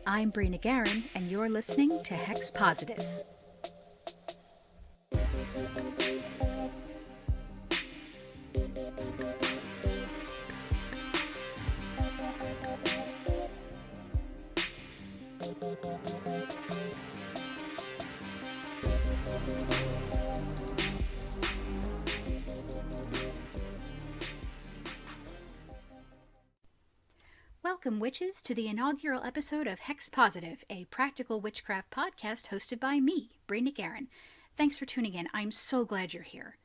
I'm Brina Guerin, and you're listening to Hex Positive. Welcome, witches, to the inaugural episode of Hex Positive, a practical witchcraft podcast hosted by me, Brina Guerin. Thanks for tuning in. I'm so glad you're here.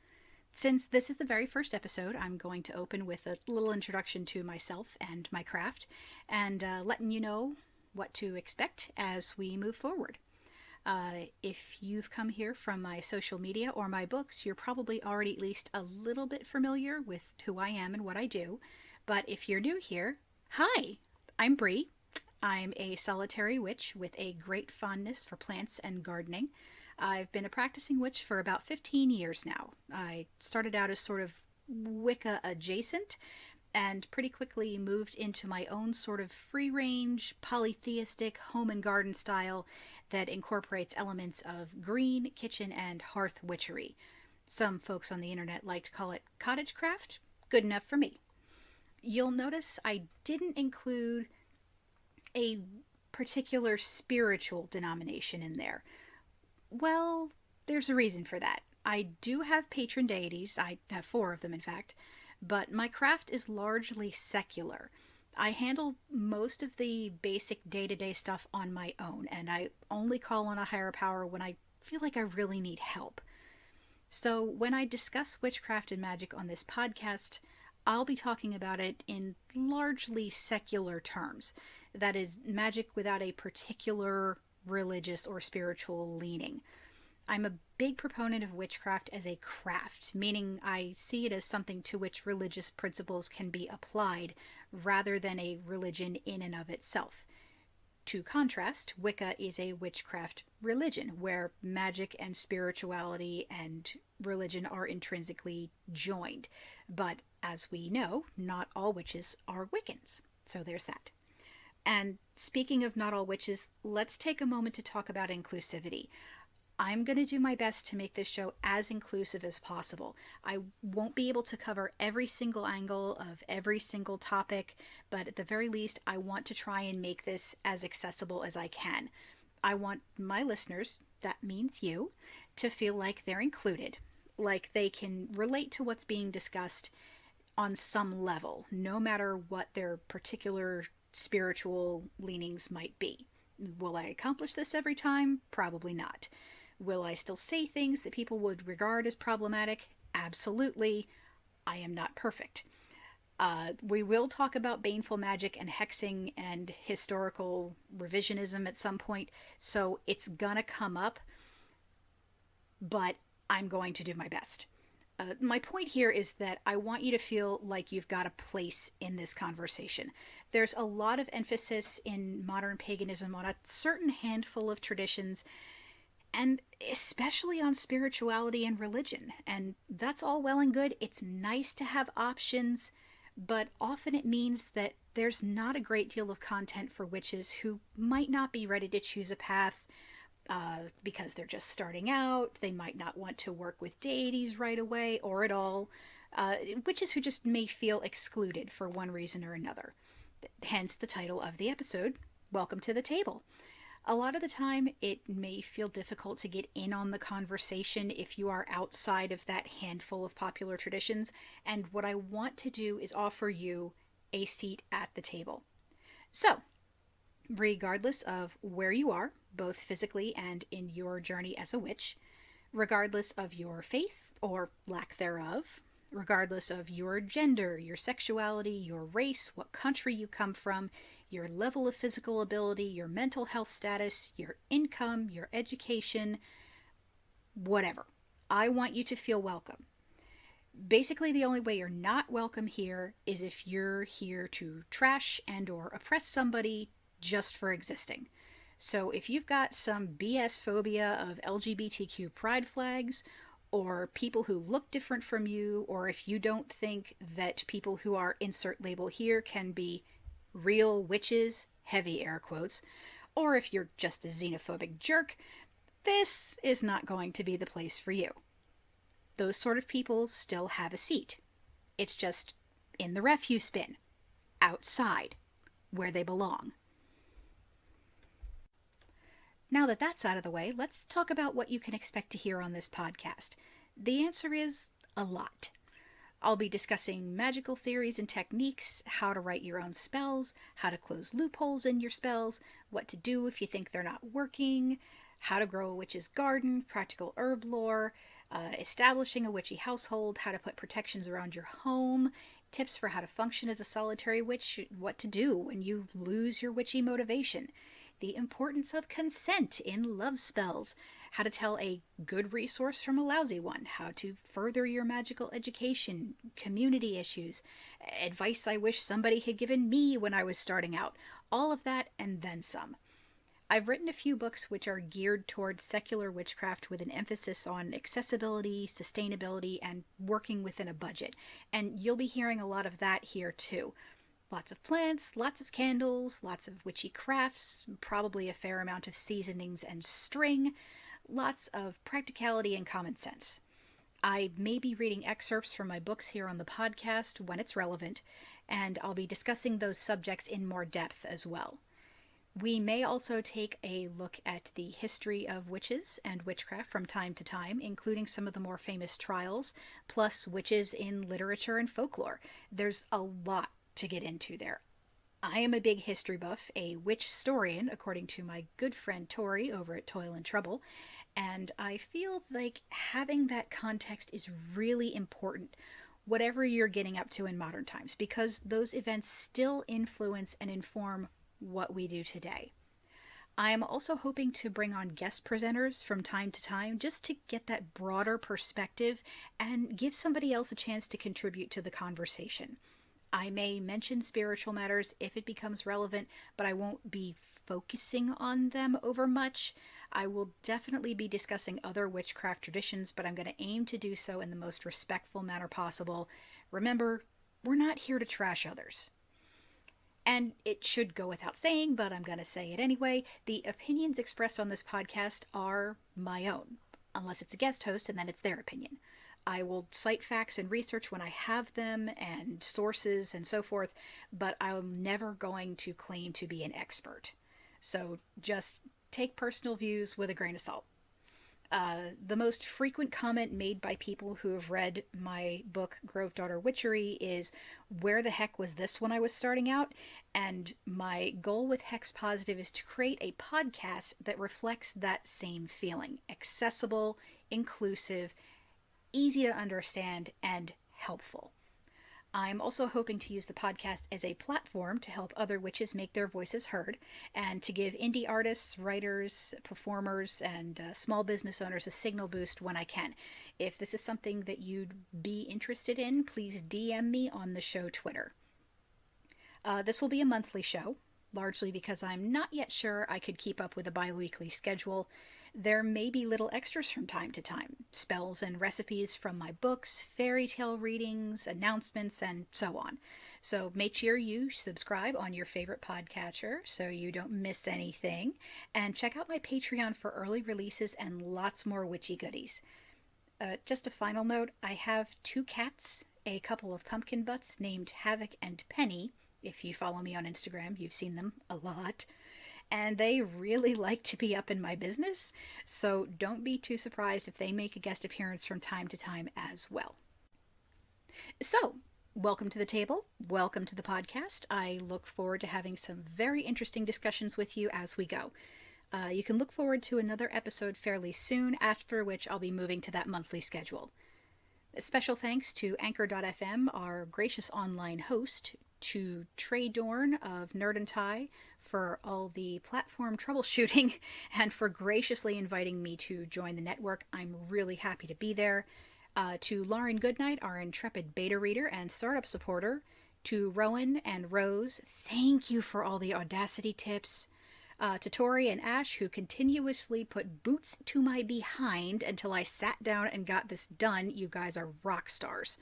Since this is the very first episode, I'm going to open with a little introduction to myself and my craft, and letting you know what to expect as we move forward. If you've come here from my social media or my books, you're probably already at least a little bit familiar with who I am and what I do. But if you're new here, hi, I'm Bree. I'm a solitary witch with a great fondness for plants and gardening. I've been a practicing witch for about 15 years now. I started out as sort of Wicca adjacent and pretty quickly moved into my own sort of free-range, polytheistic home and garden style that incorporates elements of green, kitchen, and hearth witchery. Some folks on the internet like to call it cottage craft. Good enough for me. You'll notice I didn't include a particular spiritual denomination in there. Well, there's a reason for that. I do have patron deities, I have 4 of them in fact, but my craft is largely secular. I handle most of the basic day-to-day stuff on my own, and I only call on a higher power when I feel like I really need help. So when I discuss witchcraft and magic on this podcast, I'll be talking about it in largely secular terms. That is, magic without a particular religious or spiritual leaning. I'm a big proponent of witchcraft as a craft, meaning I see it as something to which religious principles can be applied rather than a religion in and of itself. To contrast, Wicca is a witchcraft religion where magic and spirituality and religion are intrinsically joined. But as we know, not all witches are Wiccans. So there's that. And speaking of not all witches, let's take a moment to talk about inclusivity. I'm going to do my best to make this show as inclusive as possible. I won't be able to cover every single angle of every single topic, but at the very least, I want to try and make this as accessible as I can. I want my listeners, that means you, to feel like they're included, like they can relate to what's being discussed on some level, no matter what their particular spiritual leanings might be. Will I accomplish this every time? Probably not. Will I still say things that people would regard as problematic? Absolutely. I am not perfect. We will talk about baneful magic and hexing and historical revisionism at some point, so it's gonna come up, but I'm going to do my best. My point here is that I want you to feel like you've got a place in this conversation. There's a lot of emphasis in modern paganism on a certain handful of traditions, and especially on spirituality and religion. And that's all well and good. It's nice to have options, but often it means that there's not a great deal of content for witches who might not be ready to choose a path because they're just starting out. They might not want to work with deities right away or at all. Witches who just may feel excluded for one reason or another. Hence the title of the episode, Welcome to the Table. A lot of the time, it may feel difficult to get in on the conversation if you are outside of that handful of popular traditions, and what I want to do is offer you a seat at the table. So, regardless of where you are, both physically and in your journey as a witch, regardless of your faith or lack thereof, regardless of your gender, your sexuality, your race, what country you come from, your level of physical ability, your mental health status, your income, your education, whatever. I want you to feel welcome. Basically, the only way you're not welcome here is if you're here to trash and or oppress somebody just for existing. So if you've got some BS phobia of LGBTQ pride flags, or people who look different from you, or if you don't think that people who are insert label here can be real witches, heavy air quotes, or if you're just a xenophobic jerk, this is not going to be the place for you. Those sort of people still have a seat. It's just in the refuse bin, outside, where they belong. Now that that's out of the way, let's talk about what you can expect to hear on this podcast. The answer is a lot. I'll be discussing magical theories and techniques, how to write your own spells, how to close loopholes in your spells, what to do if you think they're not working, how to grow a witch's garden, practical herb lore, establishing a witchy household, how to put protections around your home, tips for how to function as a solitary witch, what to do when you lose your witchy motivation, the importance of consent in love spells, how to tell a good resource from a lousy one, how to further your magical education, community issues, advice I wish somebody had given me when I was starting out, all of that and then some. I've written a few books which are geared toward secular witchcraft with an emphasis on accessibility, sustainability, and working within a budget, and you'll be hearing a lot of that here too. Lots of plants, lots of candles, lots of witchy crafts, probably a fair amount of seasonings and string, lots of practicality and common sense. I may be reading excerpts from my books here on the podcast when it's relevant, and I'll be discussing those subjects in more depth as well. We may also take a look at the history of witches and witchcraft from time to time, including some of the more famous trials, plus witches in literature and folklore. There's a lot to get into there. I am a big history buff, a witch historian, according to my good friend Tori over at Toil and Trouble, and I feel like having that context is really important, whatever you're getting up to in modern times, because those events still influence and inform what we do today. I am also hoping to bring on guest presenters from time to time just to get that broader perspective and give somebody else a chance to contribute to the conversation. I may mention spiritual matters if it becomes relevant, but I won't be focusing on them over much. I will definitely be discussing other witchcraft traditions, but I'm going to aim to do so in the most respectful manner possible. Remember, we're not here to trash others. And it should go without saying, but I'm going to say it anyway, the opinions expressed on this podcast are my own, unless it's a guest host, and then it's their opinion. I will cite facts and research when I have them, and sources and so forth, but I'm never going to claim to be an expert. So just take personal views with a grain of salt. The most frequent comment made by people who have read my book, Grove Daughter Witchery, is, where the heck was this when I was starting out? And my goal with Hex Positive is to create a podcast that reflects that same feeling. Accessible, inclusive, easy to understand, and helpful. I'm also hoping to use the podcast as a platform to help other witches make their voices heard, and to give indie artists, writers, performers, and small business owners a signal boost when I can. If this is something that you'd be interested in, please DM me on the show Twitter. This will be a monthly show, largely because I'm not yet sure I could keep up with a bi-weekly schedule. There may be little extras from time to time, spells and recipes from my books, fairy tale readings, announcements, and so on. So make sure you subscribe on your favorite podcatcher so you don't miss anything, and check out my Patreon for early releases and lots more witchy goodies. Just a final note, I have 2 cats, a couple of pumpkin butts named Havoc and Penny. If you follow me on Instagram, you've seen them a lot. And they really like to be up in my business, so don't be too surprised if they make a guest appearance from time to time as well. So, welcome to the table, welcome to the podcast. I look forward to having some very interesting discussions with you as we go. You can look forward to another episode fairly soon, after which I'll be moving to that monthly schedule. A special thanks to Anchor.fm, our gracious online host, to Trey Dorn of Nerd and Tie for all the platform troubleshooting and for graciously inviting me to join the network. I'm really happy to be there. To Lauren Goodnight, our intrepid beta reader and startup supporter. To Rowan and Rose, thank you for all the Audacity tips. To Tori and Ash, who continuously put boots to my behind until I sat down and got this done. You guys are rock stars.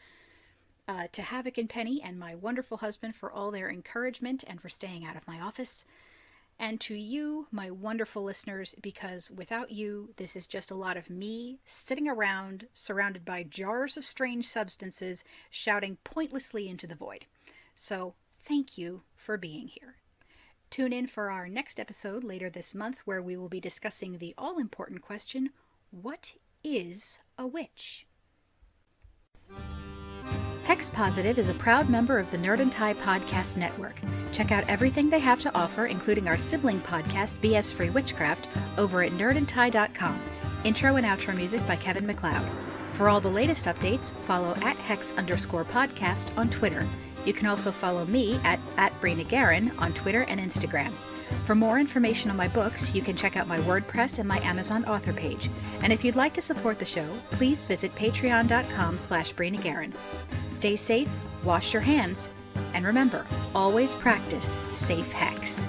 To Havoc and Penny and my wonderful husband for all their encouragement and for staying out of my office. And to you, my wonderful listeners, because without you, this is just a lot of me sitting around, surrounded by jars of strange substances, shouting pointlessly into the void. So, thank you for being here. Tune in for our next episode later this month, where we will be discussing the all-important question, what is a witch? Hex Positive is a proud member of the Nerd and Tie Podcast Network. Check out everything they have to offer, including our sibling podcast, BS Free Witchcraft, over at nerdandtie.com. Intro and outro music by Kevin MacLeod. For all the latest updates, follow @Hex_podcast on Twitter. You can also follow me at @BrinaGarin on Twitter and Instagram. For more information on my books, you can check out my WordPress and my Amazon author page. And if you'd like to support the show, please visit patreon.com/BrinaGarin. Stay safe, wash your hands, and remember, always practice safe hex.